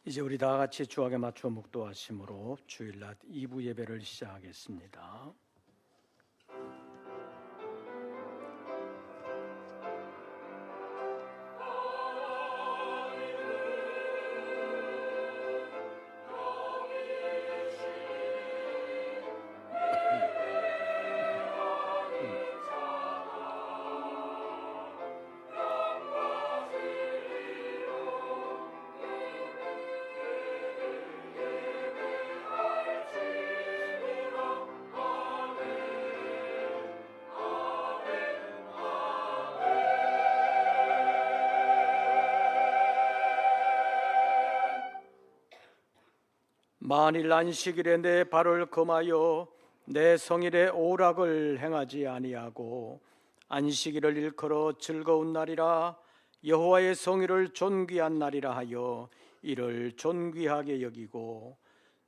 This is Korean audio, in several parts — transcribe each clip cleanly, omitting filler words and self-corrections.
이제 우리 다 같이 주악에 맞춰 묵도하심으로 주일낮 2부 예배를 시작하겠습니다. 만일 안식일에 내 발을 금하여 내 성일에 오락을 행하지 아니하고 안식일을 일컬어 즐거운 날이라 여호와의 성일을 존귀한 날이라 하여 이를 존귀하게 여기고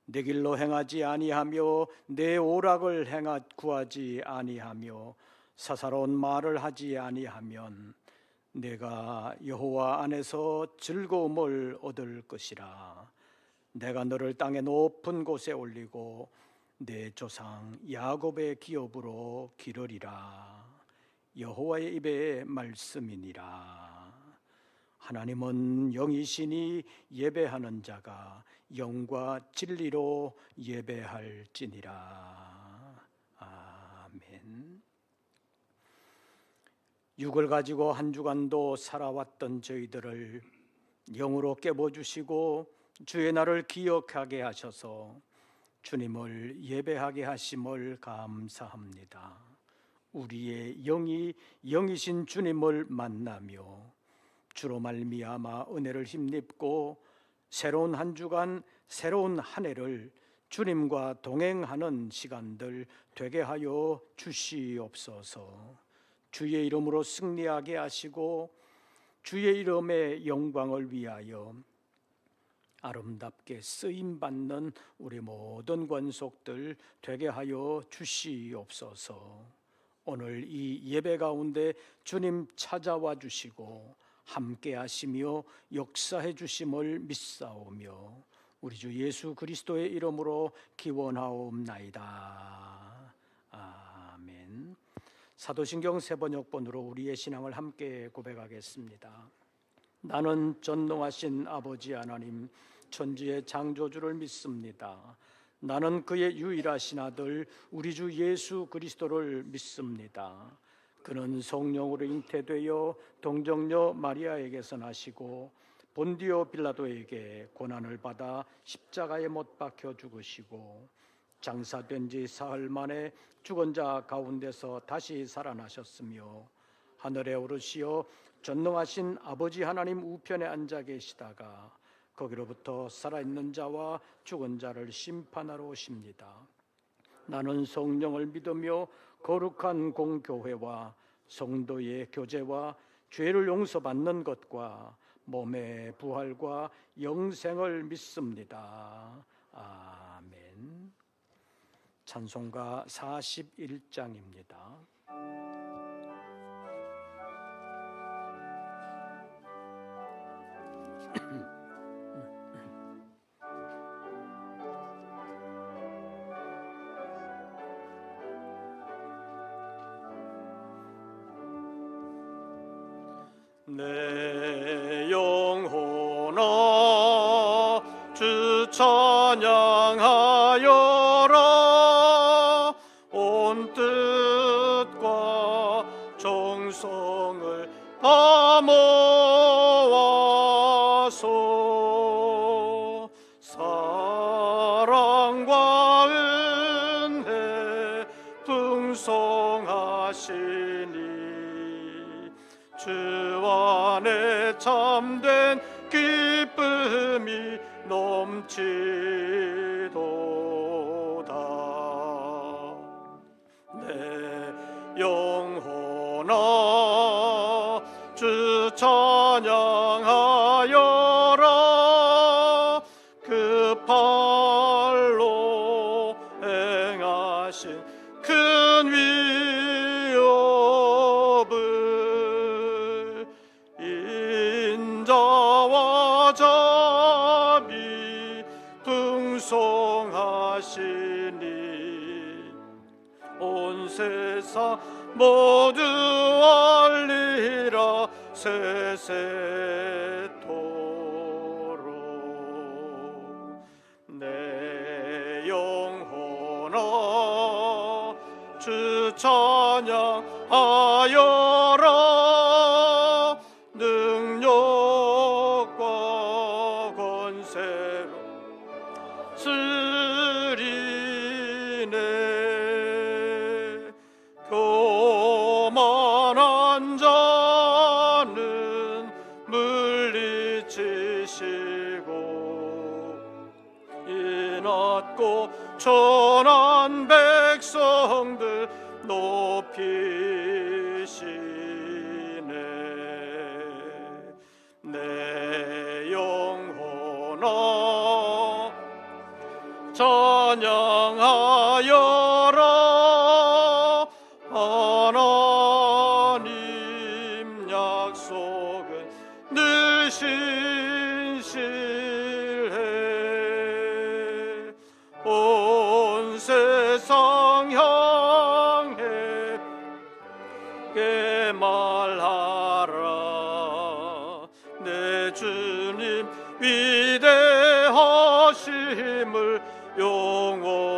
내 길로 행하지 아니하며 내 오락을 구하지 아니하며 사사로운 말을 하지 아니하면 내가 여호와 안에서 즐거움을 얻을 것이라. 내가 너를 땅의 높은 곳에 올리고 내 조상 야곱의 기업으로 기르리라. 여호와의 입의 말씀이니라. 하나님은 영이시니 예배하는 자가 영과 진리로 예배할지니라. 아멘. 육을 가지고 한 주간도 살아왔던 저희들을 영으로 깨워주시고 주의 날을 기억하게 하셔서 주님을 예배하게 하심을 감사합니다. 우리의 영이 영이신 주님을 만나며 주로 말미암아 은혜를 힘입고 새로운 한 주간 새로운 한 해를 주님과 동행하는 시간들 되게 하여 주시옵소서. 주의 이름으로 승리하게 하시고 주의 이름의 영광을 위하여 아름답게 쓰임받는 우리 모든 권속들 되게 하여 주시옵소서. 오늘 이 예배 가운데 주님 찾아와 주시고 함께 하시며 역사해 주심을 믿사오며 우리 주 예수 그리스도의 이름으로 기원하옵나이다. 아멘. 사도신경 세번역본으로 우리의 신앙을 함께 고백하겠습니다. 나는 전능하신 아버지 하나님 천지의 창조주를 믿습니다. 나는 그의 유일하신 아들 우리 주 예수 그리스도를 믿습니다. 그는 성령으로 잉태되어 동정녀 마리아에게서 나시고 본디오 빌라도에게 고난을 받아 십자가에 못 박혀 죽으시고 장사된 지 사흘 만에 죽은 자 가운데서 다시 살아나셨으며 하늘에 오르시어 전능하신 아버지 하나님 우편에 앉아 계시다가 거기로부터 살아있는 자와 죽은 자를 심판하러 오십니다. 나는 성령을 믿으며 거룩한 공교회와 성도의 교제와 죄를 용서받는 것과 몸의 부활과 영생을 믿습니다. 아멘. 찬송가 41장입니다. 내 영혼아 주 찬양하여라. 온 뜻과 정성을 다 모아서 사랑과 은혜 풍성하시니 주 안에 참된 기쁨이 넘치도다. 내 영혼아 주 찬양하여라. 그 팔로 행하신 큰 위협을 인자와 자비 찬송하시니 온 세상 모두 알리라 세세토록. 내 영혼아 주 찬양하여라. 능력과 권세로 쓰리네. 교만한 자는 물리치시고 인았고 천한 백성들 높이시네. 내 영혼아 찬양하여라. 하나님 약속은 늘 신실해. 온 세상 향해 말하라. 내 주님 위대하심을 영원토록.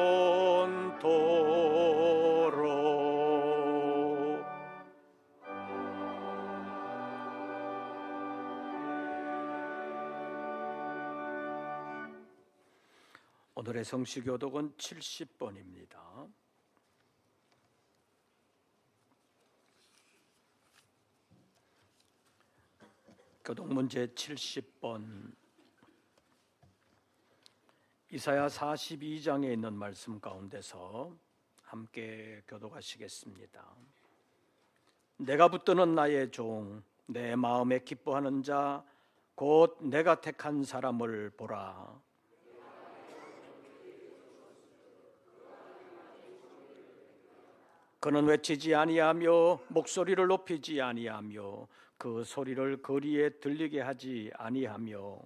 오늘의 성시교독은 70번입니다. 교독문제 70번. 이사야 42장에 있는 말씀 가운데서 함께 교독하시겠습니다. 내가 붙드는 나의 종, 내 마음에 기뻐하는 자, 곧 내가 택한 사람을 보라. 그는 외치지 아니하며 목소리를 높이지 아니하며 그 소리를 거리에 들리게 하지 아니하며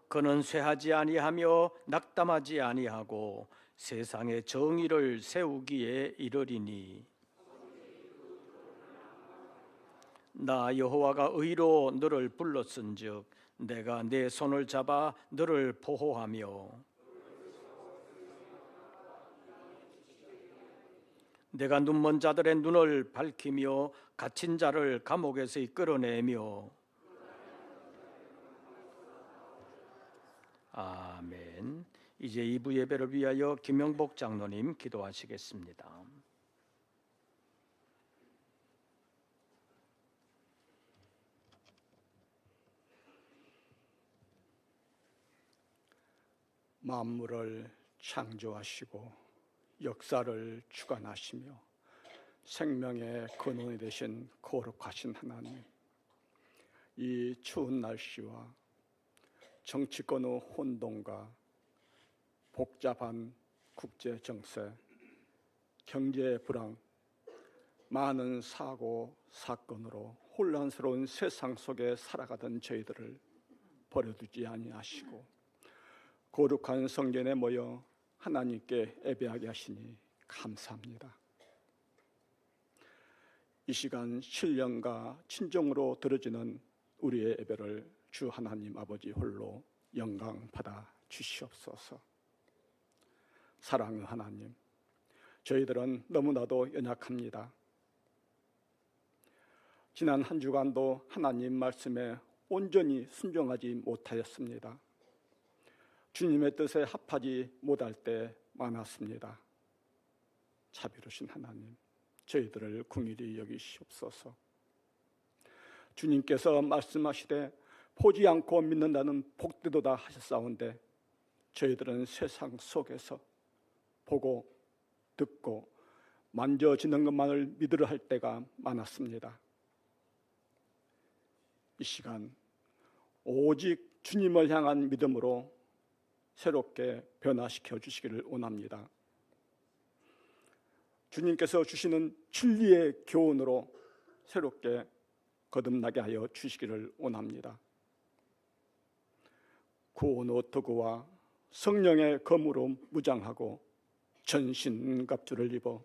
그는 쇠하지 아니하며 낙담하지 아니하고 세상에 정의를 세우기에 이르리니 나 여호와가 의로 너를 불렀은즉 내가 내 손을 잡아 너를 보호하며 내가 눈먼 자들의 눈을 밝히며 갇힌 자를 감옥에서 이끌어내며. 아멘. 이제 2부 예배를 위하여 김영복 장로님 기도하시겠습니다. 만물을 창조하시고 역사를 주관하시며 생명의 근원이 되신 거룩하신 하나님, 이 추운 날씨와 정치권의 혼돈과 복잡한 국제 정세, 경제 불황, 많은 사고 사건으로 혼란스러운 세상 속에 살아가던 저희들을 버려두지 아니하시고 거룩한 성전에 모여 하나님께 예배하게 하시니 감사합니다. 이 시간 신령과 친정으로 드려지는 우리의 예배를 주 하나님 아버지 홀로 영광 받아 주시옵소서. 사랑의 하나님, 저희들은 너무나도 연약합니다. 지난 한 주간도 하나님 말씀에 온전히 순종하지 못하였습니다. 주님의 뜻에 합하지 못할 때 많았습니다. 자비로우신 하나님, 저희들을 긍휼히 여기시옵소서. 주님께서 말씀하시되 보지 않고 믿는다는 복되도다 하셨사온데 저희들은 세상 속에서 보고 듣고 만져지는 것만을 믿으려 할 때가 많았습니다. 이 시간 오직 주님을 향한 믿음으로 새롭게 변화시켜 주시기를 원합니다. 주님께서 주시는 진리의 교훈으로 새롭게 거듭나게 하여 주시기를 원합니다. 구원의 도구와 성령의 검으로 무장하고 전신갑주를 입어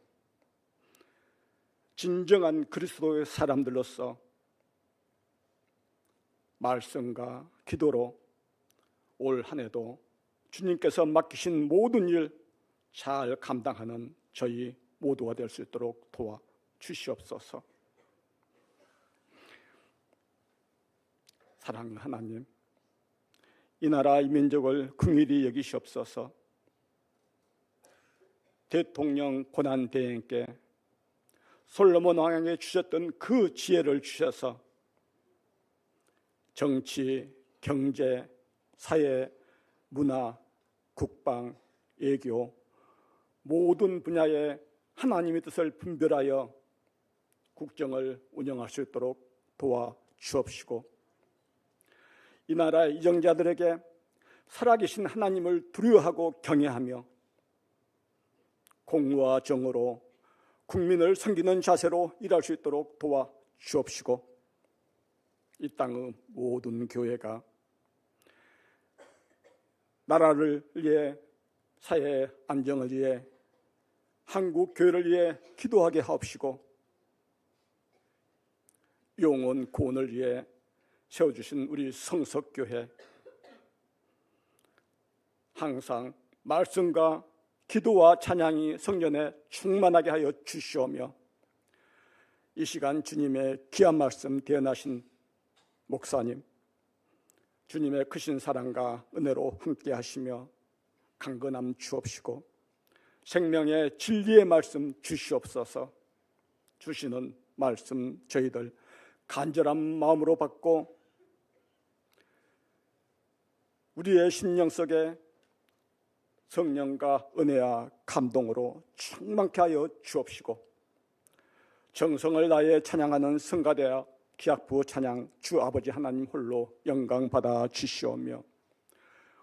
진정한 그리스도의 사람들로서 말씀과 기도로 올 한 해도 주님께서 맡기신 모든 일 잘 감당하는 저희 모두가 될 수 있도록 도와 주시옵소서. 사랑하는 하나님, 이 나라 이 민족을 긍휼히 여기시옵소서. 대통령 고난 대행께 솔로몬 왕에게 주셨던 그 지혜를 주셔서 정치, 경제, 사회, 문화, 국방, 외교 모든 분야에 하나님의 뜻을 분별하여 국정을 운영할 수 있도록 도와 주옵시고, 이 나라의 이정자들에게 살아계신 하나님을 두려워하고 경외하며 공의와 정의로 국민을 섬기는 자세로 일할 수 있도록 도와 주옵시고, 이 땅의 모든 교회가 나라를 위해, 사회의 안정을 위해, 한국 교회를 위해 기도하게 하옵시고, 영혼 구원을 위해 세워주신 우리 성석교회 항상 말씀과 기도와 찬양이 성전에 충만하게 하여 주시오며, 이 시간 주님의 귀한 말씀 대언하신 목사님, 주님의 크신 사랑과 은혜로 함께 하시며 강건함 주옵시고, 생명의 진리의 말씀 주시옵소서. 주시는 말씀 저희들 간절한 마음으로 받고 우리의 심령 속에 성령과 은혜와 감동으로 충만케 하여 주옵시고, 정성을 다해 찬양하는 성가대와 기악부 찬양 주 아버지 하나님 홀로 영광 받아 주시오며,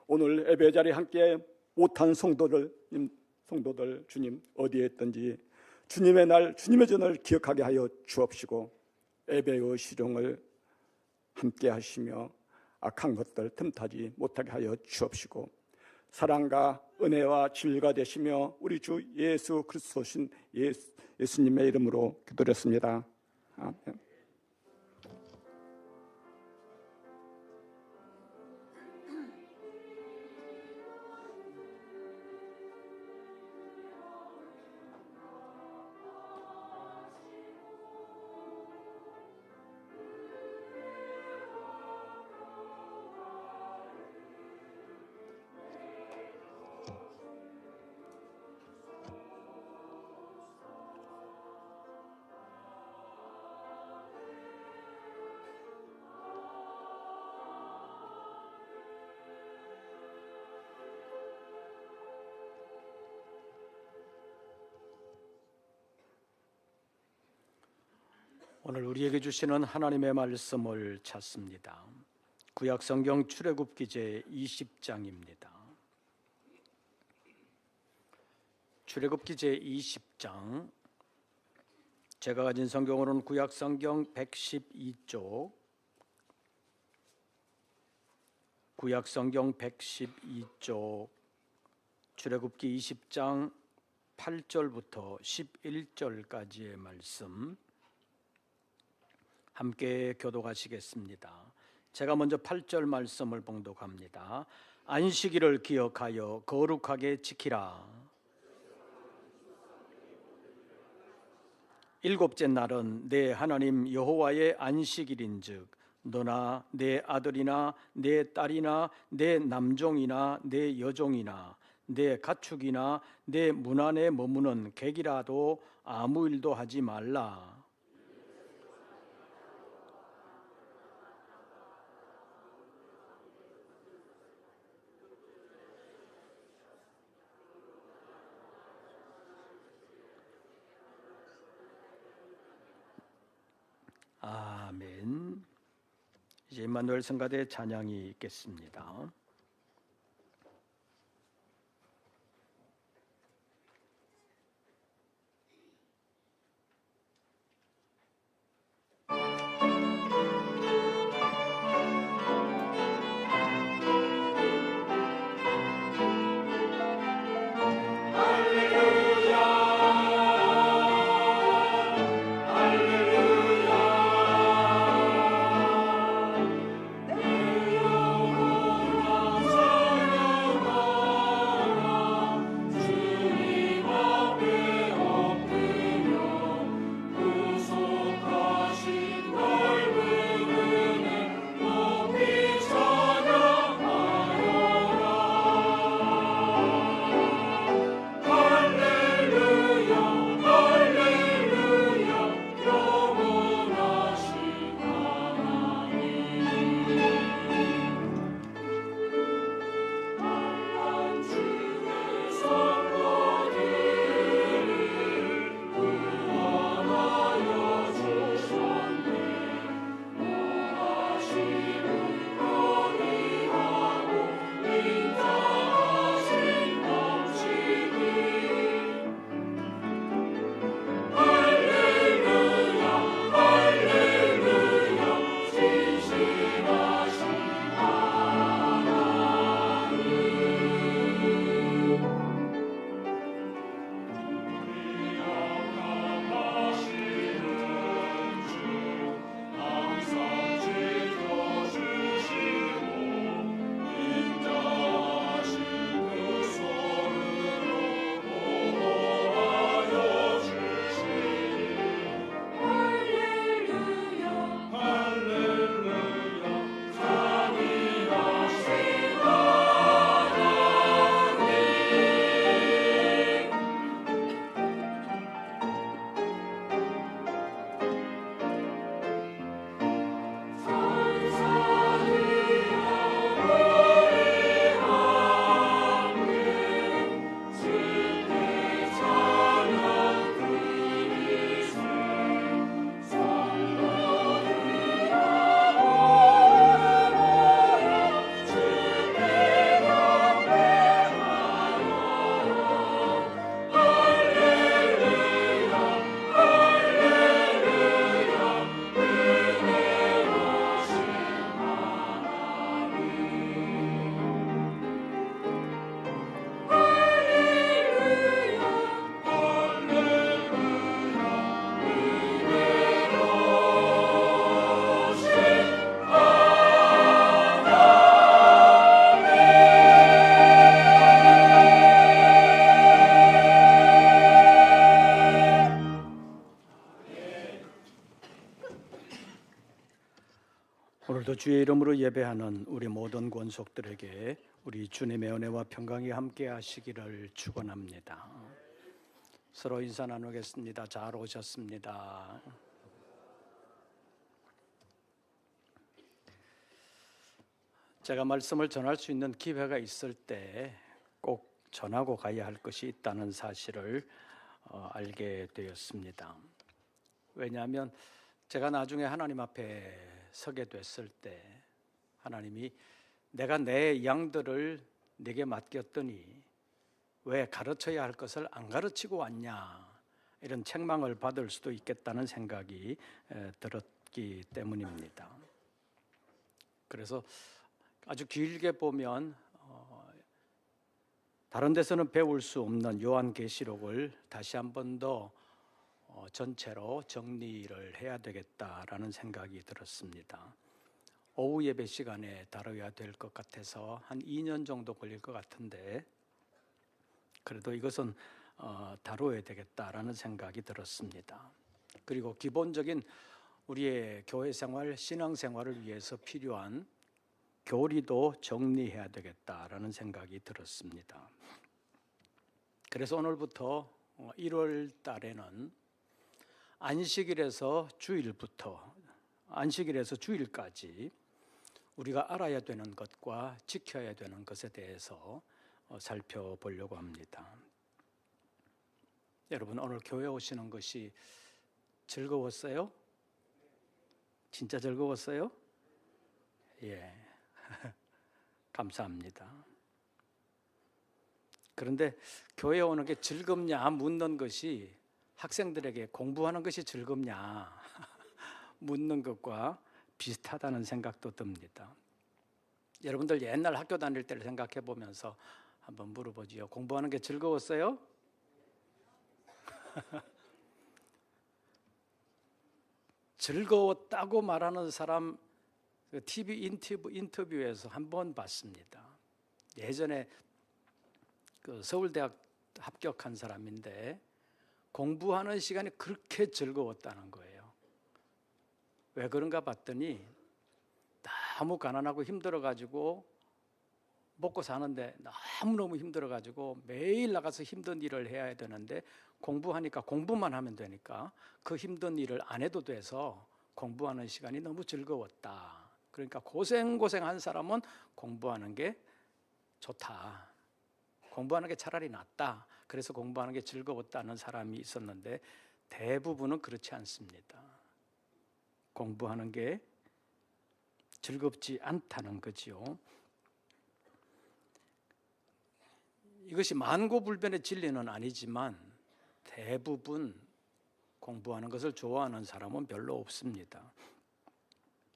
오늘 예배 자리에 함께 못한 성도들 주님 어디에 있든지 주님의 날 주님의 전을 기억하게 하여 주옵시고, 예배의 시종을 함께 하시며 악한 것들 틈타지 못하게 하여 주옵시고, 사랑과 은혜와 진리가 되시며 우리 주 예수 그리스도신 예수님의 이름으로 기도드렸습니다. 아멘. 오늘 우리에게 주시는 하나님의 말씀을 찾습니다. 구약성경 출애굽기 제 20장입니다. 출애굽기 제 20장, 제가 가진 성경으로는 구약성경 112쪽, 구약성경 112쪽, 출애굽기 20장 8절부터 11절까지의 말씀 함께 교독하시겠습니다. 제가 먼저 8절 말씀을 봉독합니다. 안식일을 기억하여 거룩하게 지키라. 일곱째 날은 내 하나님 여호와의 안식일인즉 너나 내 아들이나 내 딸이나 내 남종이나 내 여종이나 내 가축이나 내 문 안에 머무는 객이라도 아무 일도 하지 말라. 아멘. 이제 임마누엘 성가대 찬양이 있겠습니다. 오늘도 주의 이름으로 예배하는 우리 모든 권속들에게 우리 주님의 은혜와 평강이 함께 하시기를 축원합니다. 서로 인사 나누겠습니다. 잘 오셨습니다. 제가 말씀을 전할 수 있는 기회가 있을 때 꼭 전하고 가야 할 것이 있다는 사실을 알게 되었습니다. 왜냐하면 제가 나중에 하나님 앞에 서게 됐을 때 하나님이 내가 내 양들을 네게 맡겼더니 왜 가르쳐야 할 것을 안 가르치고 왔냐, 이런 책망을 받을 수도 있겠다는 생각이 들었기 때문입니다. 그래서 아주 길게 보면 다른 데서는 배울 수 없는 요한계시록을 다시 한 번 더 전체로 정리를 해야 되겠다라는 생각이 들었습니다. 오후 예배 시간에 다뤄야 될 것 같아서 한 2년 정도 걸릴 것 같은데 그래도 이것은 다뤄야 되겠다라는 생각이 들었습니다. 그리고 기본적인 우리의 교회 생활, 신앙 생활을 위해서 필요한 교리도 정리해야 되겠다라는 생각이 들었습니다. 그래서 오늘부터 1월 달에는 안식일에서 주일까지 우리가 알아야 되는 것과 지켜야 되는 것에 대해서 살펴보려고 합니다. 여러분, 오늘 교회 오시는 것이 즐거웠어요? 진짜 즐거웠어요? 예. 감사합니다. 그런데 교회에 오는 게 즐겁냐 묻는 것이 학생들에게 공부하는 것이 즐겁냐 묻는 것과 비슷하다는 생각도 듭니다. 여러분들 옛날 학교 다닐 때를 생각해 보면서 한번 물어보지요. 공부하는 게 즐거웠어요? 즐거웠다고 말하는 사람 TV 인터뷰에서 한 번 봤습니다. 예전에 그 서울대학 합격한 사람인데 공부하는 시간이 그렇게 즐거웠다는 거예요. 왜 그런가 봤더니 너무 가난하고 힘들어가지고 먹고 사는데 너무너무 힘들어가지고 매일 나가서 힘든 일을 해야 되는데 공부하니까 공부만 하면 되니까 그 힘든 일을 안 해도 돼서 공부하는 시간이 너무 즐거웠다. 그러니까 고생한 사람은 공부하는 게 좋다. 공부하는 게 차라리 낫다. 그래서 공부하는 게 즐거웠다는 사람이 있었는데 대부분은 그렇지 않습니다. 공부하는 게 즐겁지 않다는 거지요. 이것이 만고불변의 진리는 아니지만 대부분 공부하는 것을 좋아하는 사람은 별로 없습니다.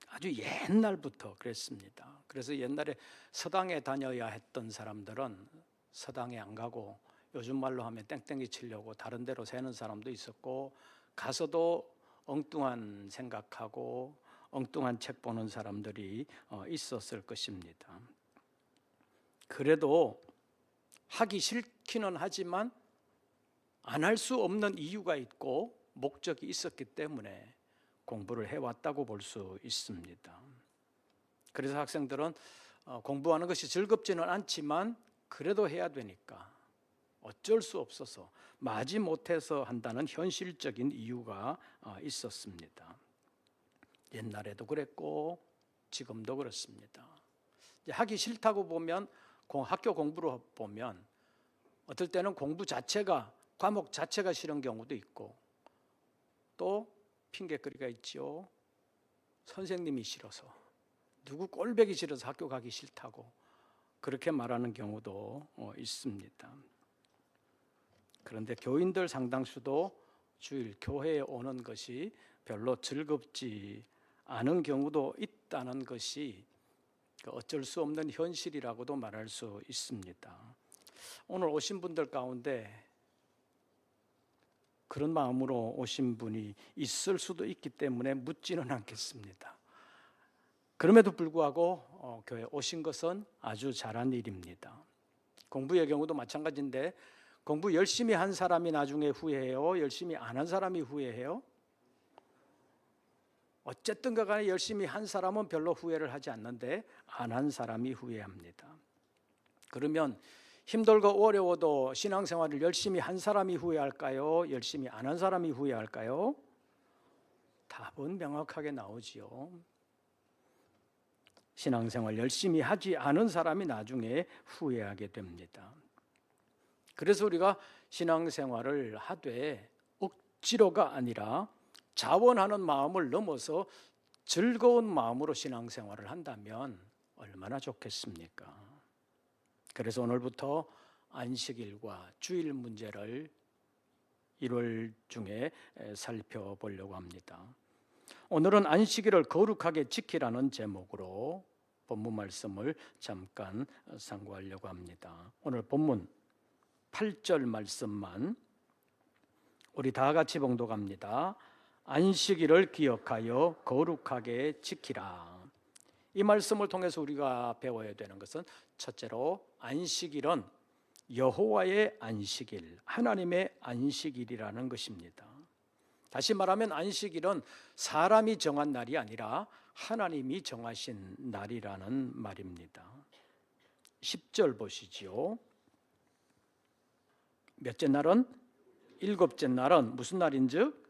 아주 옛날부터 그랬습니다. 그래서 옛날에 서당에 다녀야 했던 사람들은 서당에 안 가고 요즘 말로 하면 땡땡이 치려고 다른 데로 새는 사람도 있었고 가서도 엉뚱한 생각하고 엉뚱한 책 보는 사람들이 있었을 것입니다. 그래도 하기 싫기는 하지만 안 할 수 없는 이유가 있고 목적이 있었기 때문에 공부를 해왔다고 볼 수 있습니다. 그래서 학생들은 공부하는 것이 즐겁지는 않지만 그래도 해야 되니까 어쩔 수 없어서 마지못해서 한다는 현실적인 이유가 있었습니다. 옛날에도 그랬고 지금도 그렇습니다. 하기 싫다고 보면 학교 공부로 보면 어떨 때는 공부 자체가 과목 자체가 싫은 경우도 있고 또 핑계거리가 있죠. 선생님이 싫어서 누구 꼴보기 싫어서 학교 가기 싫다고 그렇게 말하는 경우도 있습니다. 그런데 교인들 상당수도 주일 교회에 오는 것이 별로 즐겁지 않은 경우도 있다는 것이 어쩔 수 없는 현실이라고도 말할 수 있습니다. 오늘 오신 분들 가운데 그런 마음으로 오신 분이 있을 수도 있기 때문에 묻지는 않겠습니다. 그럼에도 불구하고 교회에 오신 것은 아주 잘한 일입니다. 공부의 경우도 마찬가지인데 공부 열심히 한 사람이 나중에 후회해요? 열심히 안 한 사람이 후회해요? 어쨌든 간에 열심히 한 사람은 별로 후회를 하지 않는데 안 한 사람이 후회합니다. 그러면 힘들고 어려워도 신앙생활을 열심히 한 사람이 후회할까요? 열심히 안 한 사람이 후회할까요? 답은 명확하게 나오지요. 신앙생활 열심히 하지 않은 사람이 나중에 후회하게 됩니다. 그래서 우리가 신앙생활을 하되 억지로가 아니라 자원하는 마음을 넘어서 즐거운 마음으로 신앙생활을 한다면 얼마나 좋겠습니까? 그래서 오늘부터 안식일과 주일 문제를 1월 중에 살펴보려고 합니다. 오늘은 안식일을 거룩하게 지키라는 제목으로 본문 말씀을 잠깐 상고하려고 합니다. 오늘 본문 8절 말씀만 우리 다 같이 봉독합니다. 안식일을 기억하여 거룩하게 지키라. 이 말씀을 통해서 우리가 배워야 되는 것은 첫째로 안식일은 여호와의 안식일, 하나님의 안식일이라는 것입니다. 다시 말하면 안식일은 사람이 정한 날이 아니라 하나님이 정하신 날이라는 말입니다. 10절 보시지요. 몇째 날은? 일곱째 날은 무슨 날인즉?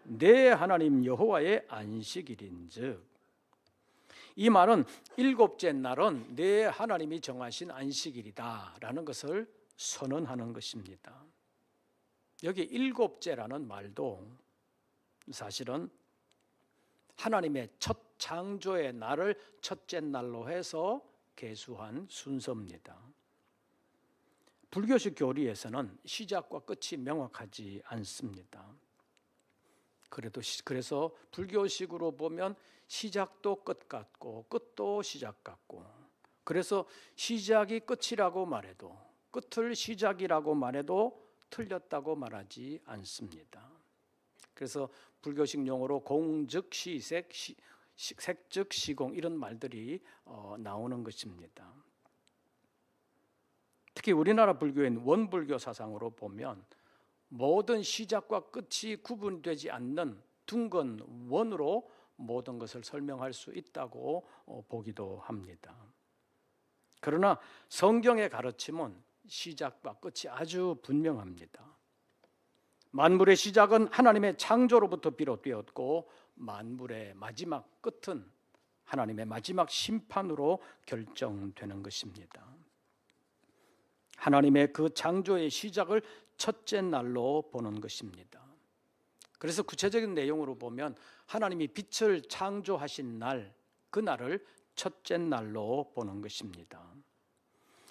내 하나님 여호와의 안식일인즉. 이 말은 일곱째 날은 내 하나님이 정하신 안식일이다라는 것을 선언하는 것입니다. 여기 일곱째라는 말도 사실은 하나님의 첫 창조의 날을 첫째 날로 해서 계수한 순서입니다. 불교식 교리에서는 시작과 끝이 명확하지 않습니다. 그래서 불교식으로 보면 시작도 끝 같고 끝도 시작 같고, 그래서 시작이 끝이라고 말해도 끝을 시작이라고 말해도 틀렸다고 말하지 않습니다. 그래서 불교식 용어로 공즉 시색, 색즉 시공 이런 말들이 나오는 것입니다. 특히 우리나라 불교인 원불교 사상으로 보면 모든 시작과 끝이 구분되지 않는 둥근 원으로 모든 것을 설명할 수 있다고 보기도 합니다. 그러나 성경의 가르침은 시작과 끝이 아주 분명합니다. 만물의 시작은 하나님의 창조로부터 비롯되었고 만물의 마지막 끝은 하나님의 마지막 심판으로 결정되는 것입니다. 하나님의 그 창조의 시작을 첫째 날로 보는 것입니다. 그래서 구체적인 내용으로 보면 하나님이 빛을 창조하신 날, 그 날을 첫째 날로 보는 것입니다.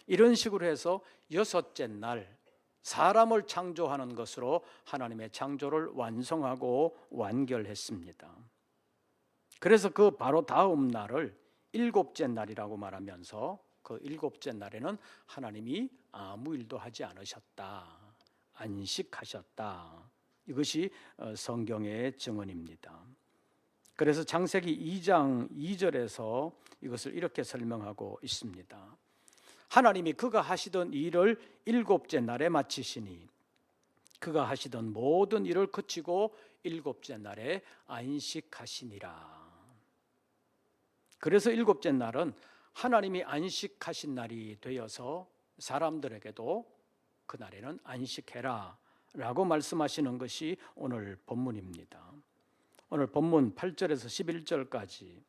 이런 식으로 해서 여섯째 날, 사람을 창조하는 것으로 하나님의 창조를 완성하고 완결했습니다. 그래서 그 바로 다음 날을 일곱째 날이라고 말하면서 그 일곱째 날에는 하나님이 아무 일도 하지 않으셨다, 안식하셨다. 이것이 성경의 증언입니다. 그래서 창세기 2장 2절에서 이것을 이렇게 설명하고 있습니다. 하나님이 그가 하시던 일을 일곱째 날에 마치시니 그가 하시던 모든 일을 그치고 일곱째 날에 안식하시니라. 그래서 일곱째 날은 하나님이 안식하신 날이 되어서 사람들에게도 그날에는 안식해라 라고 말씀하시는 것이 오늘 본문입니다. 오늘 본문 8절에서 11절까지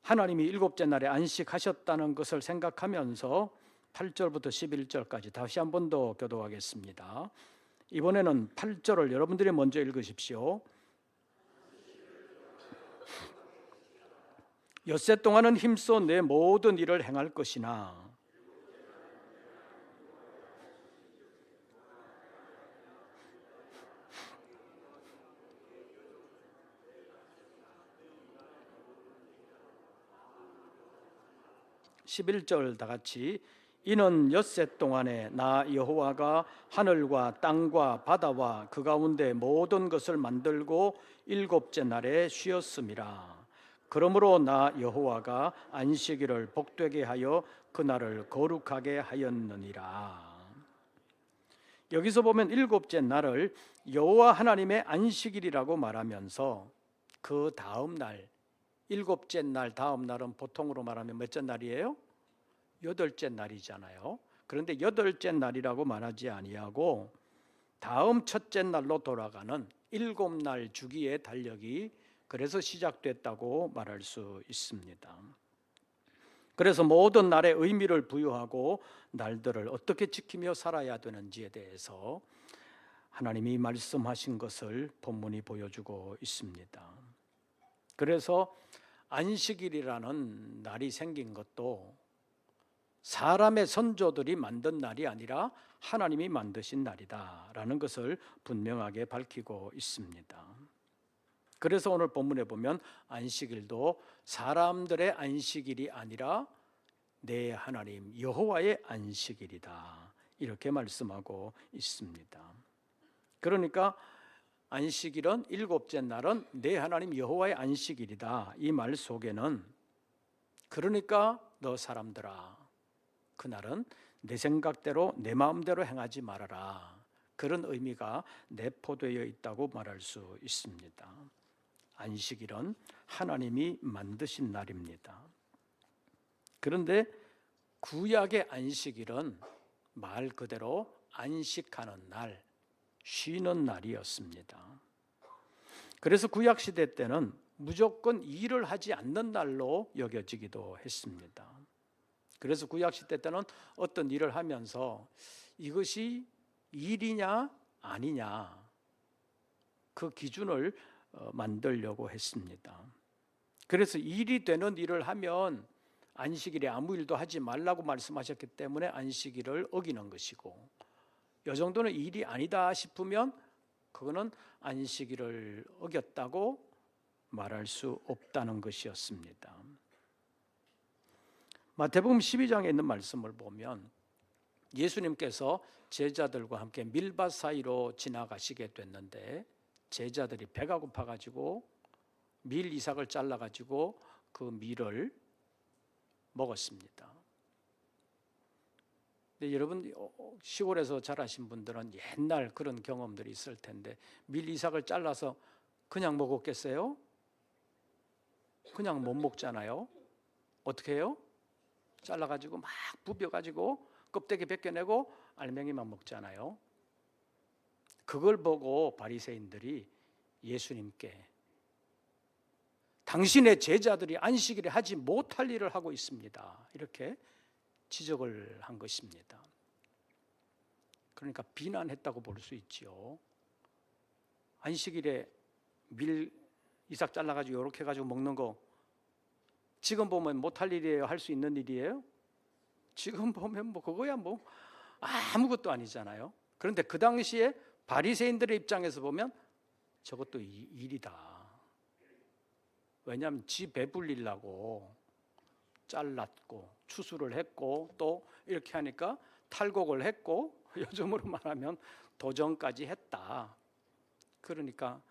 하나님이 일곱째 날에 안식하셨다는 것을 생각하면서 8절부터 11절까지 다시 한 번 더 교독하겠습니다. 이번에는 8절을 여러분들이 먼저 읽으십시오. 엿새 동안은 힘써 내 모든 일을 행할 것이나 11절 다 같이 이는 엿새 동안에 나 여호와가 하늘과 땅과 바다와 그 가운데 모든 것을 만들고 일곱째 날에 쉬었음이라. 그러므로 나 여호와가 안식일을 복되게 하여 그날을 거룩하게 하였느니라. 여기서 보면 일곱째 날을 여호와 하나님의 안식일이라고 말하면서 그 다음 날, 일곱째 날 다음 날은 보통으로 말하면 몇째 날이에요? 여덟째 날이잖아요. 그런데 여덟째 날이라고 말하지 아니하고 다음 첫째 날로 돌아가는 일곱 날 주기의 달력이 그래서 시작됐다고 말할 수 있습니다. 그래서 모든 날에 의미를 부여하고 날들을 어떻게 지키며 살아야 되는지에 대해서 하나님이 말씀하신 것을 본문이 보여주고 있습니다. 그래서 안식일이라는 날이 생긴 것도 사람의 선조들이 만든 날이 아니라 하나님이 만드신 날이다라는 것을 분명하게 밝히고 있습니다. 그래서 오늘 본문에 보면 안식일도 사람들의 안식일이 아니라 내 하나님 여호와의 안식일이다 이렇게 말씀하고 있습니다. 그러니까 안식일은 일곱째 날은 내 하나님 여호와의 안식일이다. 이 말 속에는 그러니까 너 사람들아 그날은 내 생각대로 내 마음대로 행하지 말아라. 그런 의미가 내포되어 있다고 말할 수 있습니다. 안식일은 하나님이 만드신 날입니다. 그런데 구약의 안식일은 말 그대로 안식하는 날, 쉬는 날이었습니다. 그래서 구약 시대 때는 무조건 일을 하지 않는 날로 여겨지기도 했습니다. 그래서 구약 시대 때는 어떤 일을 하면서 이것이 일이냐 아니냐 그 기준을 만들려고 했습니다. 그래서 일이 되는 일을 하면 안식일에 아무 일도 하지 말라고 말씀하셨기 때문에 안식일을 어기는 것이고 이 정도는 일이 아니다 싶으면 그거는 안식일을 어겼다고 말할 수 없다는 것이었습니다. 마태복음 12장에 있는 말씀을 보면 예수님께서 제자들과 함께 밀밭 사이로 지나가시게 됐는데 제자들이 배가 고파가지고 밀 이삭을 잘라가지고 그 밀을 먹었습니다. 근데 여러분 시골에서 자라신 분들은 옛날 그런 경험들이 있을 텐데 밀 이삭을 잘라서 그냥 먹었겠어요? 그냥 못 먹잖아요. 어떻게 해요? 잘라가지고 막 부벼가지고 껍데기 벗겨내고 알맹이만 먹잖아요. 그걸 보고 바리새인들이 예수님께 당신의 제자들이 안식일에 하지 못할 일을 하고 있습니다. 이렇게 지적을 한 것입니다. 그러니까 비난했다고 볼 수 있지요. 안식일에 밀 이삭 잘라가지고 이렇게 해가지고 먹는 거 지금 보면 못할 일이에요? 할 수 있는 일이에요? 지금 보면 뭐 그거야 뭐 아무것도 아니잖아요. 그런데 그 당시에 바리새인들의 입장에서 보면 저것도 일이다. 왜냐하면 지 배불리려고 잘랐고 추수를 했고 또 이렇게 하니까 탈곡을 했고 요즘으로 말하면 도전까지 했다. 그러니까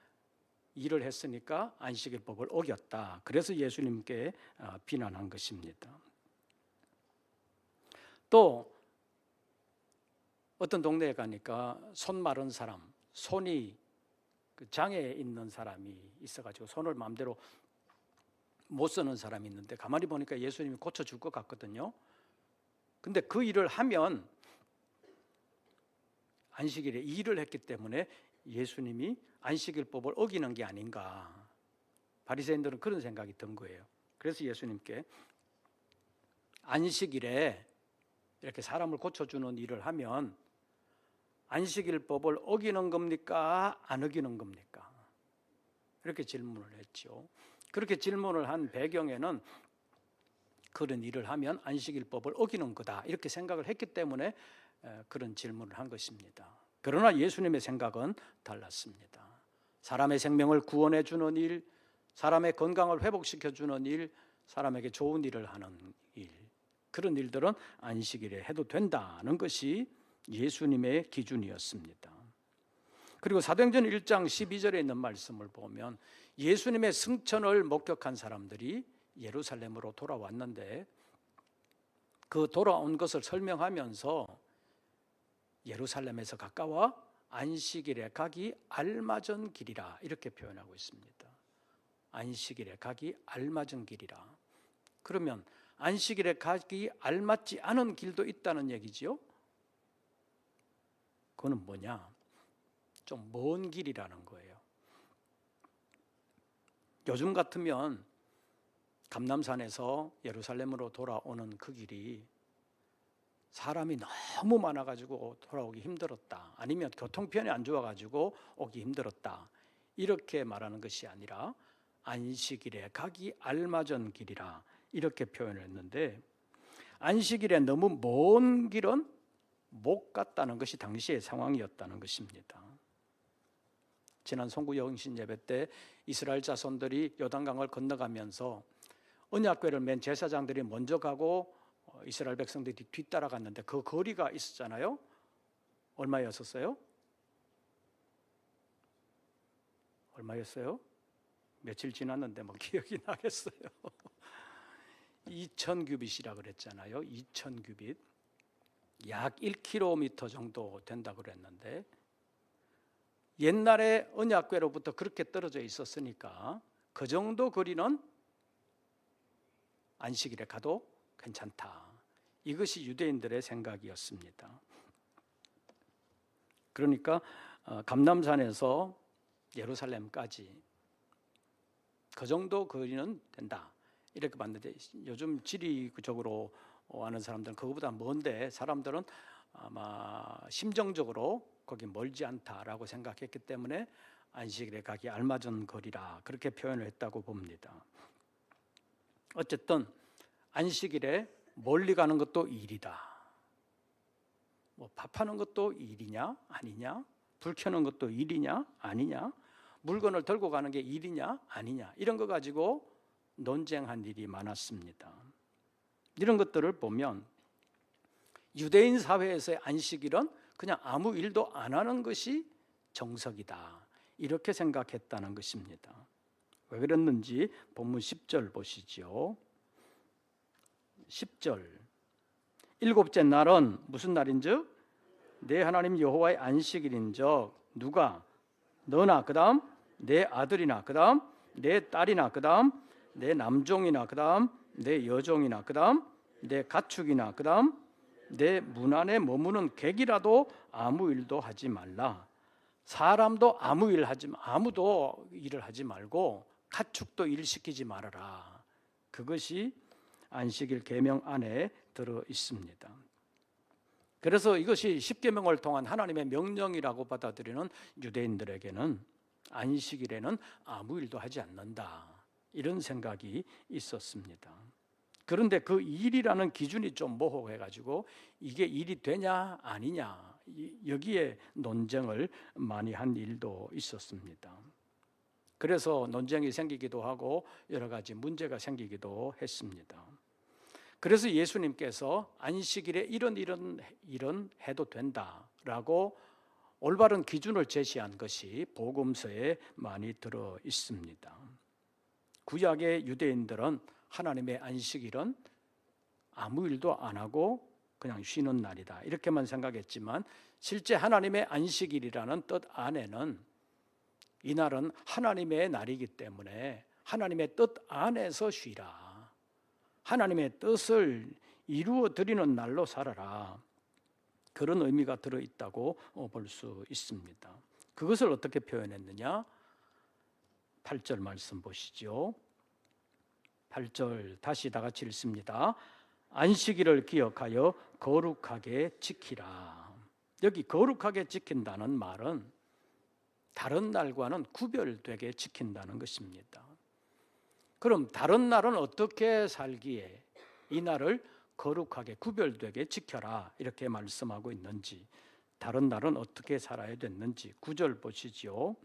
일을 했으니까 안식일법을 어겼다. 그래서 예수님께 비난한 것입니다. 또 어떤 동네에 가니까 손 마른 사람, 손이 장애에 있는 사람이 있어가지고 손을 마음대로 못 쓰는 사람이 있는데 가만히 보니까 예수님이 고쳐줄 것 같거든요. 근데 그 일을 하면 안식일에 일을 했기 때문에 예수님이 안식일법을 어기는 게 아닌가. 바리새인들은 그런 생각이 든 거예요. 그래서 예수님께 안식일에 이렇게 사람을 고쳐주는 일을 하면 안식일법을 어기는 겁니까? 안 어기는 겁니까? 이렇게 질문을 했죠. 그렇게 질문을 한 배경에는 그런 일을 하면 안식일법을 어기는 거다 이렇게 생각을 했기 때문에 그런 질문을 한 것입니다. 그러나 예수님의 생각은 달랐습니다. 사람의 생명을 구원해 주는 일, 사람의 건강을 회복시켜 주는 일, 사람에게 좋은 일을 하는 일, 그런 일들은 안식일에 해도 된다는 것이 예수님의 기준이었습니다. 그리고 사도행전 1장 12절에 있는 말씀을 보면 예수님의 승천을 목격한 사람들이 예루살렘으로 돌아왔는데 그 돌아온 것을 설명하면서 예루살렘에서 가까워 안식일에 가기 알맞은 길이라 이렇게 표현하고 있습니다. 안식일에 가기 알맞은 길이라. 그러면 안식일에 가기 알맞지 않은 길도 있다는 얘기지요. 그거는 뭐냐? 좀 먼 길이라는 거예요. 요즘 같으면 감람산에서 예루살렘으로 돌아오는 그 길이 사람이 너무 많아가지고 돌아오기 힘들었다, 아니면 교통편이 안 좋아가지고 오기 힘들었다, 이렇게 말하는 것이 아니라 안식일에 가기 알맞은 길이라 이렇게 표현을 했는데, 안식일에 너무 먼 길은 못 갔다는 것이 당시의 상황이었다는 것입니다. 지난 송구 영신 예배 때 이스라엘 자손들이 요단강을 건너가면서 언약궤를 맨 제사장들이 먼저 가고 이스라엘 백성들이 뒤따라 갔는데 그 거리가 있었잖아요. 얼마였었어요? 얼마였어요? 며칠 지났는데 뭐 기억이 나겠어요. 2000규빗이라 그랬잖아요. 2000규빗, 약 1km 정도 된다고 그랬는데, 옛날에 언약궤로부터 그렇게 떨어져 있었으니까 그 정도 거리는 안식일에 가도 괜찮다. 이것이 유대인들의 생각이었습니다. 그러니까 감람산에서 예루살렘까지 그 정도 거리는 된다, 이렇게 봤는데, 요즘 지리적으로 아는 사람들은 그거보다 먼데, 사람들은 아마 심정적으로 거기 멀지 않다라고 생각했기 때문에 안식일에 가기 알맞은 거리라 그렇게 표현을 했다고 봅니다. 어쨌든 안식일에 멀리 가는 것도 일이다. 뭐 밥하는 것도 일이냐 아니냐, 불 켜는 것도 일이냐 아니냐, 물건을 들고 가는 게 일이냐 아니냐, 이런 거 가지고 논쟁한 일이 많았습니다. 이런 것들을 보면 유대인 사회에서의 안식일은 그냥 아무 일도 안 하는 것이 정석이다, 이렇게 생각했다는 것입니다. 왜 그랬는지 본문 10절 보시죠. 10절, 일곱째 날은 무슨 날인즉 내 하나님 여호와의 안식일인즉 누가? 너나 그 다음 내 아들이나 그 다음 내 딸이나 그 다음 내 남종이나 그 다음 내 여종이나 그 다음 내 가축이나 그 다음 내 문 안에 머무는 객이라도 아무 일도 하지 말라. 사람도 아무도 일을 하지 말고 가축도 일 시키지 말아라. 그것이 안식일 계명 안에 들어 있습니다. 그래서 이것이 십계명을 통한 하나님의 명령이라고 받아들이는 유대인들에게는 안식일에는 아무 일도 하지 않는다, 이런 생각이 있었습니다. 그런데 그 일이라는 기준이 좀 모호해가지고 이게 일이 되냐 아니냐, 여기에 논쟁을 많이 한 일도 있었습니다. 그래서 논쟁이 생기기도 하고 여러 가지 문제가 생기기도 했습니다. 그래서 예수님께서 안식일에 이런 일은 해도 된다라고 올바른 기준을 제시한 것이 복음서에 많이 들어 있습니다. 구약의 유대인들은 하나님의 안식일은 아무 일도 안 하고 그냥 쉬는 날이다, 이렇게만 생각했지만 실제 하나님의 안식일이라는 뜻 안에는 이날은 하나님의 날이기 때문에 하나님의 뜻 안에서 쉬라, 하나님의 뜻을 이루어 드리는 날로 살아라, 그런 의미가 들어있다고 볼 수 있습니다. 그것을 어떻게 표현했느냐? 8절 말씀 보시죠. 8절 다시 다 같이 읽습니다. 안식일을 기억하여 거룩하게 지키라. 여기 거룩하게 지킨다는 말은 다른 날과는 구별되게 지킨다는 것입니다. 그럼 다른 날은 어떻게 살기에 이 날을 거룩하게 구별되게 지켜라, 이렇게 말씀하고 있는지, 다른 날은 어떻게 살아야 됐는지 9절 보시죠.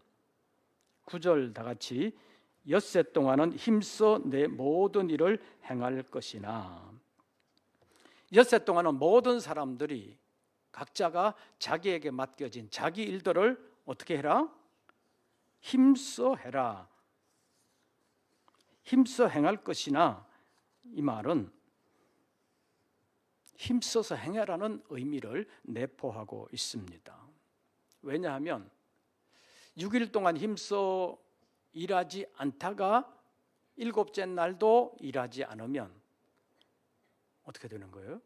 9절 다 같이, 엿새 동안은 힘써 내 모든 일을 행할 것이나. 엿새 동안은 모든 사람들이 각자가 자기에게 맡겨진 자기 일들을 어떻게 해라? 힘써 해라. 힘써 행할 것이나, 이 말은 힘써서 행하라는 의미를 내포하고 있습니다. 왜냐하면 6일 동안 힘써 일하지 않다가 일곱째 날도 일하지 않으면 어떻게 되는 거예요?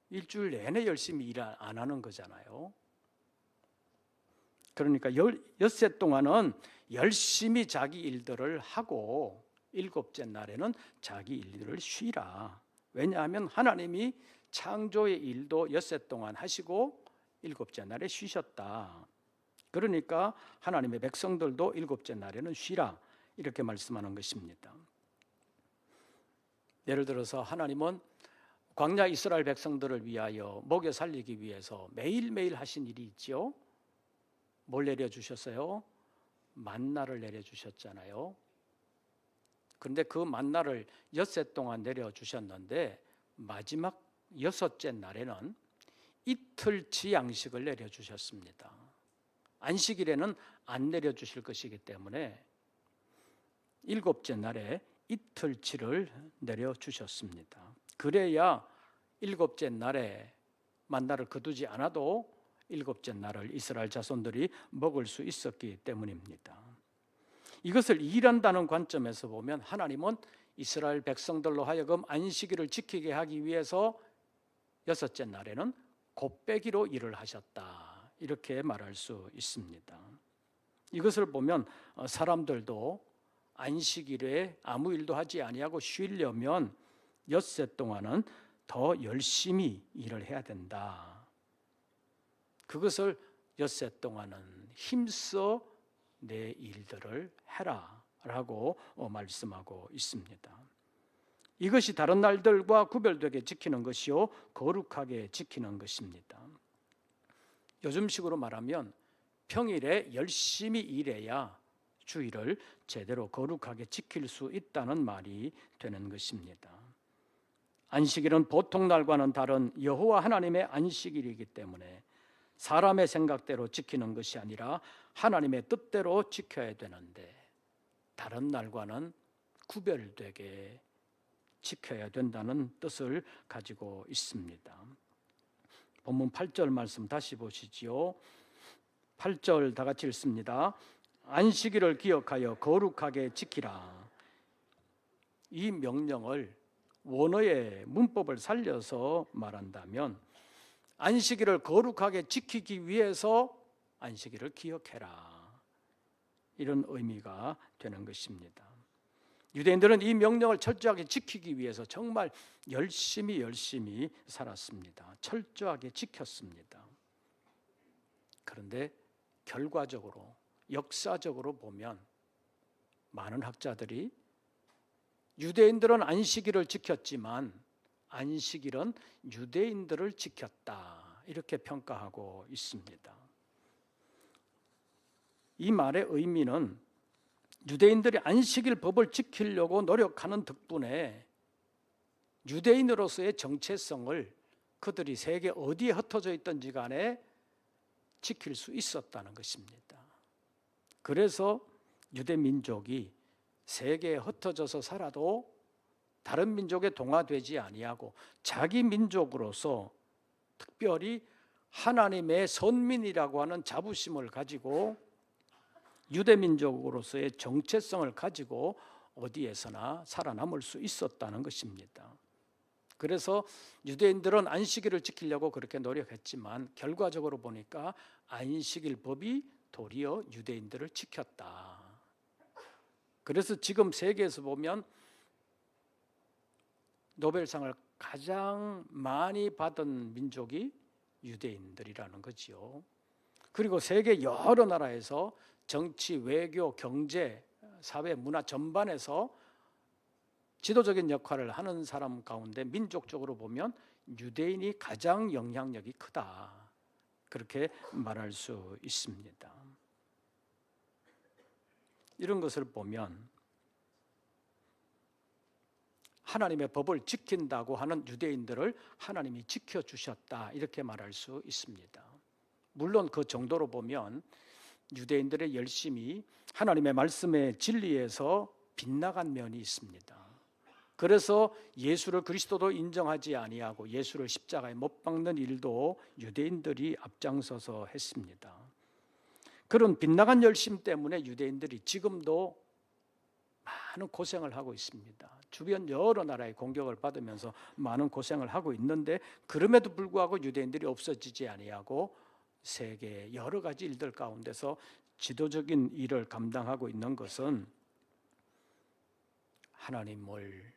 일주일 내내 열심히 일 안 하는 거잖아요. 그러니까 엿새 동안은 열심히 자기 일들을 하고 일곱째 날에는 자기 일들을 쉬라. 왜냐하면 하나님이 창조의 일도 엿새 동안 하시고 일곱째 날에 쉬셨다. 그러니까 하나님의 백성들도 일곱째 날에는 쉬라, 이렇게 말씀하는 것입니다. 예를 들어서 하나님은 광야 이스라엘 백성들을 위하여 먹여 살리기 위해서 매일매일 하신 일이 있죠. 뭘 내려주셨어요? 만나를 내려주셨잖아요. 그런데 그 만나를 엿새 동안 내려주셨는데 마지막 여섯째 날에는 이틀치 양식을 내려주셨습니다. 안식일에는 안 내려주실 것이기 때문에 일곱째 날에 이틀치를 내려주셨습니다. 그래야 일곱째 날에 만나를 거두지 않아도 일곱째 날을 이스라엘 자손들이 먹을 수 있었기 때문입니다. 이것을 일한다는 관점에서 보면 하나님은 이스라엘 백성들로 하여금 안식일을 지키게 하기 위해서 여섯째 날에는 곱빼기로 일을 하셨다, 이렇게 말할 수 있습니다. 이것을 보면 사람들도 안식일에 아무 일도 하지 아니하고 쉬려면 엿새 동안은 더 열심히 일을 해야 된다. 그것을 엿새 동안은 힘써 내 일들을 해라 라고 말씀하고 있습니다. 이것이 다른 날들과 구별되게 지키는 것이요 거룩하게 지키는 것입니다. 요즘식으로 말하면 평일에 열심히 일해야 주일을 제대로 거룩하게 지킬 수 있다는 말이 되는 것입니다. 안식일은 보통 날과는 다른 여호와 하나님의 안식일이기 때문에 사람의 생각대로 지키는 것이 아니라 하나님의 뜻대로 지켜야 되는데 다른 날과는 구별되게 지켜야 된다는 뜻을 가지고 있습니다. 본문 8절 말씀 다시 보시지요. 8절 다 같이 읽습니다. 안식일을 기억하여 거룩하게 지키라. 이 명령을 원어의 문법을 살려서 말한다면 안식일을 거룩하게 지키기 위해서 안식일을 기억해라, 이런 의미가 되는 것입니다. 유대인들은 이 명령을 철저하게 지키기 위해서 정말 열심히 살았습니다. 철저하게 지켰습니다. 그런데 결과적으로 역사적으로 보면 많은 학자들이 유대인들은 안식일을 지켰지만 안식일은 유대인들을 지켰다, 이렇게 평가하고 있습니다. 이 말의 의미는 유대인들이 안식일 법을 지키려고 노력하는 덕분에 유대인으로서의 정체성을 그들이 세계 어디에 흩어져 있든지 간에 지킬 수 있었다는 것입니다. 그래서 유대 민족이 세계에 흩어져서 살아도 다른 민족에 동화되지 아니하고 자기 민족으로서 특별히 하나님의 선민이라고 하는 자부심을 가지고 유대 민족으로서의 정체성을 가지고 어디에서나 살아남을 수 있었다는 것입니다. 그래서 유대인들은 안식일을 지키려고 그렇게 노력했지만 결과적으로 보니까 안식일 법이 도리어 유대인들을 지켰다. 그래서 지금 세계에서 보면 노벨상을 가장 많이 받은 민족이 유대인들이라는 거지요. 그리고 세계 여러 나라에서 정치, 외교, 경제, 사회, 문화 전반에서 지도적인 역할을 하는 사람 가운데 민족적으로 보면 유대인이 가장 영향력이 크다, 그렇게 말할 수 있습니다. 이런 것을 보면 하나님의 법을 지킨다고 하는 유대인들을 하나님이 지켜주셨다, 이렇게 말할 수 있습니다. 물론 그 정도로 보면 유대인들의 열심이 하나님의 말씀의 진리에서 빗나간 면이 있습니다. 그래서 예수를 그리스도도 인정하지 아니하고 예수를 십자가에 못 박는 일도 유대인들이 앞장서서 했습니다. 그런 빗나간 열심 때문에 유대인들이 지금도 많은 고생을 하고 있습니다. 주변 여러 나라의 공격을 받으면서 많은 고생을 하고 있는데, 그럼에도 불구하고 유대인들이 없어지지 아니하고 세계 여러 가지 일들 가운데서 지도적인 일을 감당하고 있는 것은 하나님을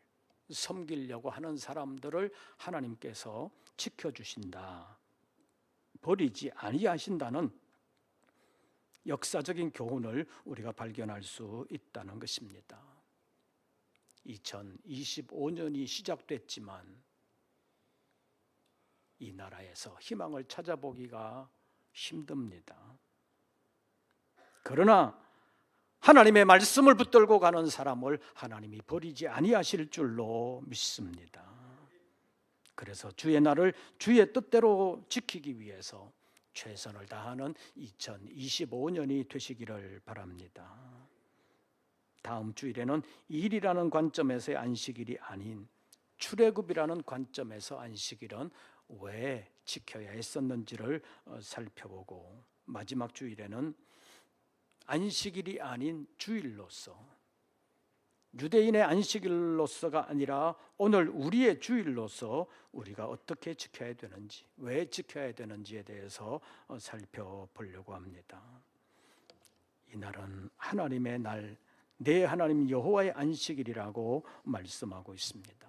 섬기려고 하는 사람들을 하나님께서 지켜주신다, 버리지 아니하신다는 역사적인 교훈을 우리가 발견할 수 있다는 것입니다. 2025년이 시작됐지만 이 나라에서 희망을 찾아보기가 힘듭니다. 그러나 하나님의 말씀을 붙들고 가는 사람을 하나님이 버리지 아니하실 줄로 믿습니다. 그래서 주의 날을 주의 뜻대로 지키기 위해서 최선을 다하는 2025년이 되시기를 바랍니다. 다음 주일에는 일이라는 관점에서의 안식일이 아닌 출애굽이라는 관점에서 안식일은 왜 지켜야 했었는지를 살펴보고, 마지막 주일에는 안식일이 아닌 주일로서, 유대인의 안식일로서가 아니라 오늘 우리의 주일로서 우리가 어떻게 지켜야 되는지, 왜 지켜야 되는지에 대해서 살펴보려고 합니다. 이 날은 하나님의 날, 내 하나님 여호와의 안식일이라고 말씀하고 있습니다.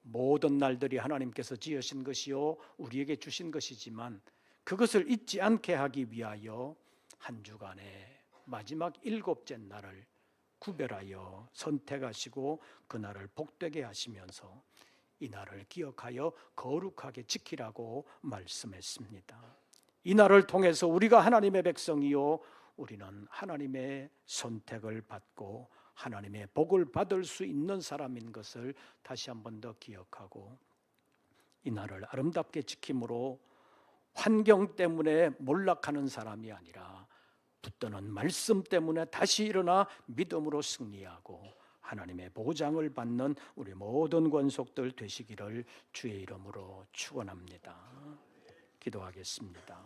모든 날들이 하나님께서 지으신 것이요 우리에게 주신 것이지만 그것을 잊지 않게 하기 위하여 한 주간의 마지막 7째 날을 구별하여 선택하시고 그 날을 복되게 하시면서 이 날을 기억하여 거룩하게 지키라고 말씀했습니다. 이 날을 통해서 우리가 하나님의 백성이요 우리는 하나님의 선택을 받고 하나님의 복을 받을 수 있는 사람인 것을 다시 한 번 더 기억하고, 이 날을 아름답게 지킴으로 환경 때문에 몰락하는 사람이 아니라 붙드는 말씀 때문에 다시 일어나 믿음으로 승리하고 하나님의 보장을 받는 우리 모든 권속들 되시기를 주의 이름으로 축원합니다. 기도하겠습니다.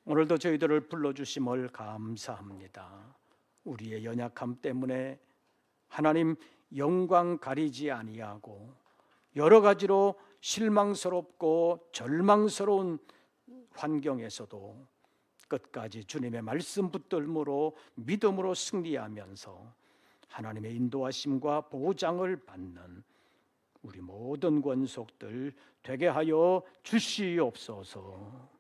오늘도 저희들을 불러주심을 감사합니다. 우리의 연약함 때문에 하나님 영광 가리지 아니하고 여러 가지로 실망스럽고 절망스러운 환경에서도 끝까지 주님의 말씀 붙들므로 믿음으로 승리하면서 하나님의 인도하심과 보장을 받는 우리 모든 권속들 되게 하여 주시옵소서.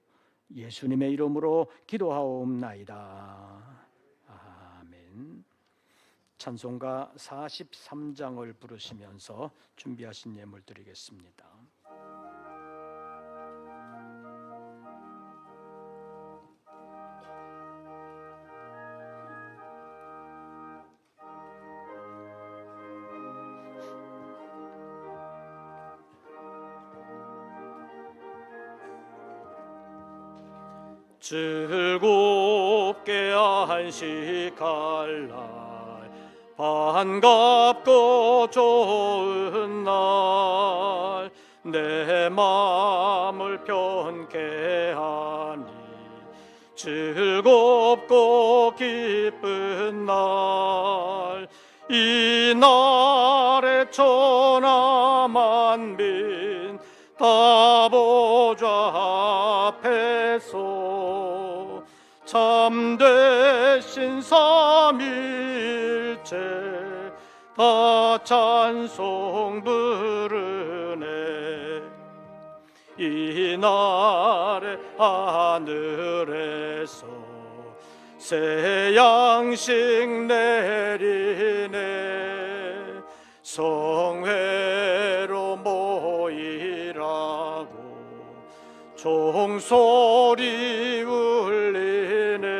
예수님의 이름으로 기도하옵나이다. 아멘. 찬송가 43장을 부르시면서 준비하신 예물 드리겠습니다. 즐겁게 안식할 날, 반갑고 좋은 날, 내 마음을 편케 하니 즐겁고 기쁜 날, 이 날에 천하 만민 다 보좌 앞에서 참되신 삼일체 다 찬송 부르네. 이 날에 하늘에서 새 양식 내리네. 성회로 모이라고 종소리 울리네.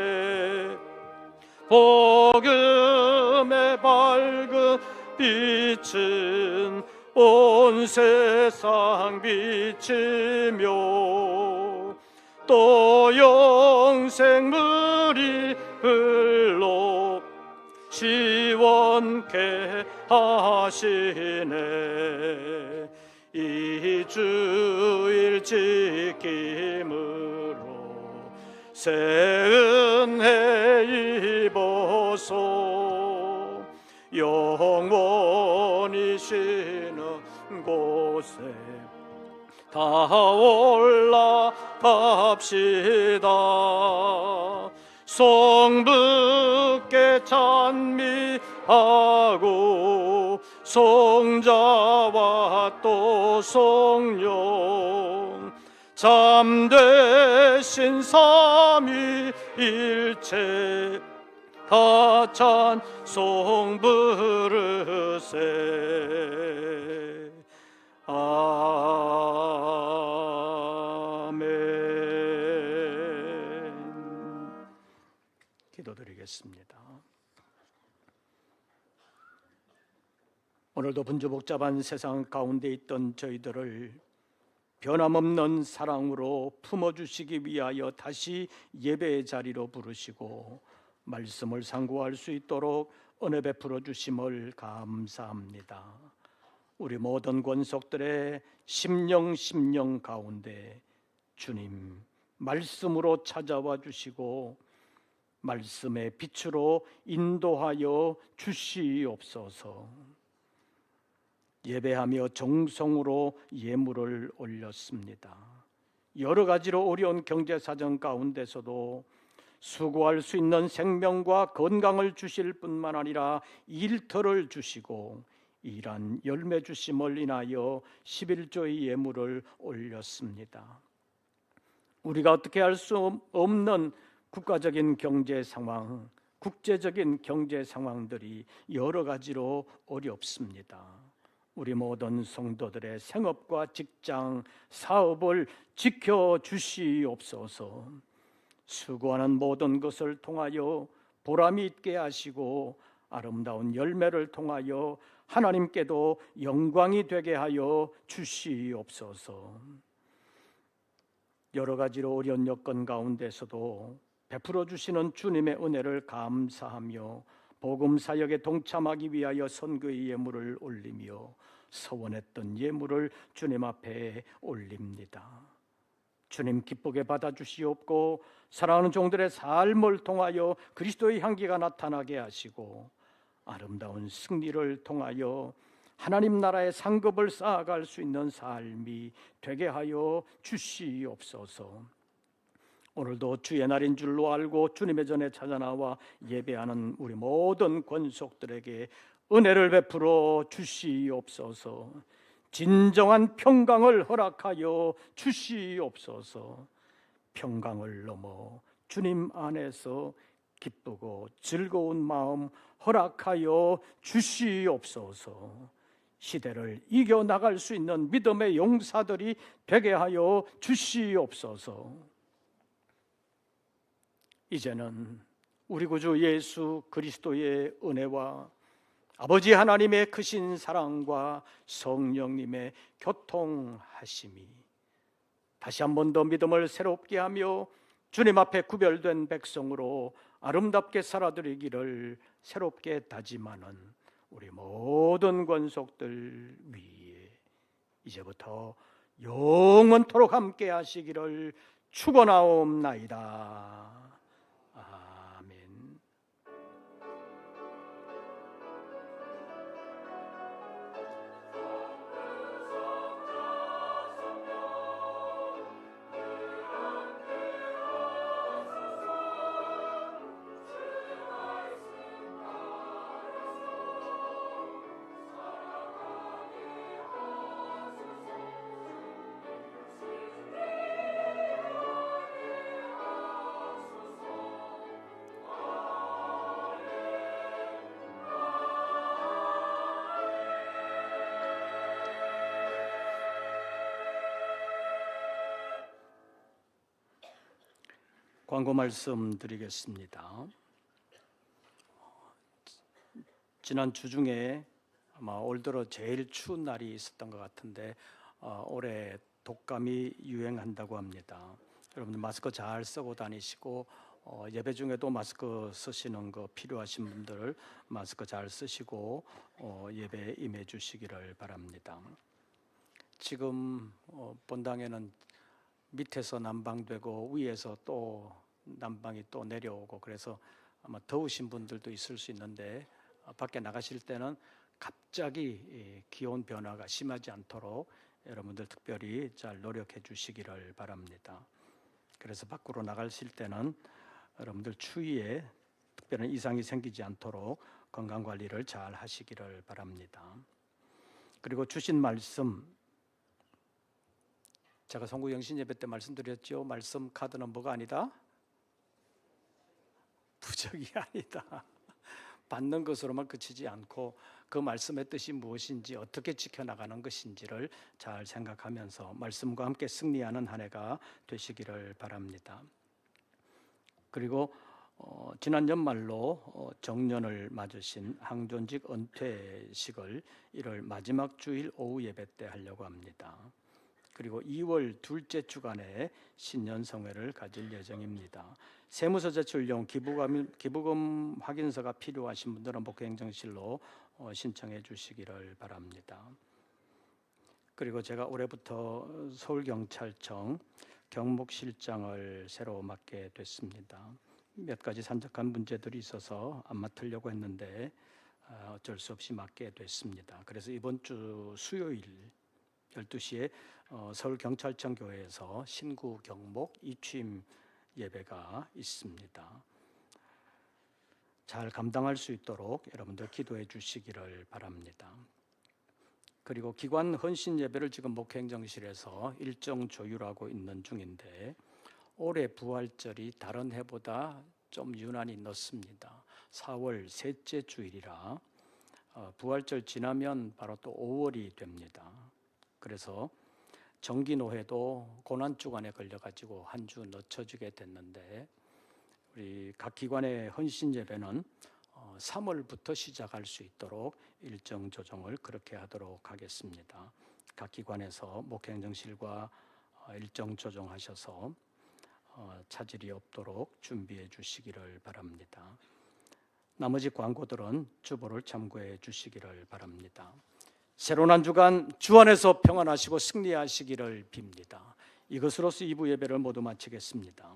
복음의 밝은 빛은 온 세상 비치며 또 영생물이 흘러 시원케 하시네. 이 주일 지킴으로 새 은혜 입어서 영원히 쉬는 곳에 다 올라갑시다. 성부께 찬미하고 성자와 또 성령 참되신 삼위일체 다 찬송 부르세. 아멘. 기도드리겠습니다. 오늘도 분주복잡한 세상 가운데 있던 저희들을 변함없는 사랑으로 품어주시기 위하여 다시 예배의 자리로 부르시고 말씀을 상고할 수 있도록 은혜 베풀어 주심을 감사합니다. 우리 모든 권속들의 심령 가운데 주님 말씀으로 찾아와 주시고 말씀의 빛으로 인도하여 주시옵소서. 예배하며 정성으로 예물을 올렸습니다. 여러 가지로 어려운 경제 사정 가운데서도 수고할 수 있는 생명과 건강을 주실 뿐만 아니라 일터를 주시고 일한 열매 주심을 인하여 11조의 예물을 올렸습니다. 우리가 어떻게 할 수 없는 국가적인 경제 상황, 국제적인 경제 상황들이 여러 가지로 어렵습니다. 우리 모든 성도들의 생업과 직장, 사업을 지켜주시옵소서. 수고하는 모든 것을 통하여 보람이 있게 하시고 아름다운 열매를 통하여 하나님께도 영광이 되게 하여 주시옵소서. 여러 가지로 어려운 여건 가운데서도 베풀어 주시는 주님의 은혜를 감사하며 복음 사역에 동참하기 위하여 선교의 예물을 올리며 서원했던 예물을 주님 앞에 올립니다. 주님 기쁘게 받아주시옵고 사랑하는 종들의 삶을 통하여 그리스도의 향기가 나타나게 하시고 아름다운 승리를 통하여 하나님 나라의 상급을 쌓아갈 수 있는 삶이 되게 하여 주시옵소서. 오늘도 주의 날인 줄로 알고 주님의 전에 찾아나와 예배하는 우리 모든 권속들에게 은혜를 베풀어 주시옵소서. 진정한 평강을 허락하여 주시옵소서. 평강을 넘어 주님 안에서 기쁘고 즐거운 마음 허락하여 주시옵소서. 시대를 이겨나갈 수 있는 믿음의 용사들이 되게 하여 주시옵소서. 이제는 우리 구주 예수 그리스도의 은혜와 아버지 하나님의 크신 사랑과 성령님의 교통하심이 다시 한 번 더 믿음을 새롭게 하며 주님 앞에 구별된 백성으로 아름답게 살아드리기를 새롭게 다짐하는 우리 모든 권속들 위에 이제부터 영원토록 함께 하시기를 축원하옵나이다. 아멘. 광고 말씀드리겠습니다. 지난 주 중에 아마 올 들어 제일 추운 날이 있었던 것 같은데 올해 독감이 유행한다고 합니다. 여러분들 마스크 잘 쓰고 다니시고 예배 중에도 마스크 쓰시는 거 필요하신 분들 마스크 잘 쓰시고 예배에 임해 주시기를 바랍니다. 지금 본당에는 밑에서 난방되고 위에서 또 난방이 또 내려오고 그래서 아마 더우신 분들도 있을 수 있는데 밖에 나가실 때는 갑자기 기온 변화가 심하지 않도록 여러분들 특별히 잘 노력해 주시기를 바랍니다. 그래서 밖으로 나가실 때는 여러분들 추위에 특별한 이상이 생기지 않도록 건강 관리를 잘 하시기를 바랍니다. 그리고 주신 말씀, 제가 송구영신 예배 때 말씀드렸죠. 말씀 카드는 뭐가 아니다? 부적이 아니다. 받는 것으로만 그치지 않고 그 말씀의 뜻이 무엇인지 어떻게 지켜나가는 것인지를 잘 생각하면서 말씀과 함께 승리하는 한 해가 되시기를 바랍니다. 그리고 지난 연말로 정년을 맞으신 항존직 은퇴식을 1월 마지막 주일 오후 예배 때 하려고 합니다. 그리고 2월 둘째 주간에 신년성회를 가질 예정입니다. 세무서 제출용 기부금 확인서가 필요하신 분들은 목회행정실로 신청해 주시기를 바랍니다. 그리고 제가 올해부터 서울경찰청 경목실장을 새로 맡게 됐습니다. 몇 가지 산적한 문제들이 있어서 안 맡으려고 했는데 어쩔 수 없이 맡게 됐습니다. 그래서 이번 주 수요일 12시에 서울경찰청 교회에서 신구 경목 이취임 예배가 있습니다. 잘 감당할 수 있도록 여러분들 기도해 주시기를 바랍니다. 그리고 기관 헌신 예배를 지금 목회행정실에서 일정 조율하고 있는 중인데 올해 부활절이 다른 해보다 좀 유난히 늦습니다. 4월 셋째 주일이라 부활절 지나면 바로 또 5월이 됩니다. 그래서 정기노회도 고난주간에 걸려가지고 한 주 늦춰지게 됐는데 우리 각 기관의 헌신 예배는 3월부터 시작할 수 있도록 일정 조정을 그렇게 하도록 하겠습니다. 각 기관에서 목회행정실과 일정 조정하셔서 차질이 없도록 준비해 주시기를 바랍니다. 나머지 광고들은 주보를 참고해 주시기를 바랍니다. 새로운 한 주간 주 안에서 평안하시고 승리하시기를 빕니다. 이것으로서 2부 예배를 모두 마치겠습니다.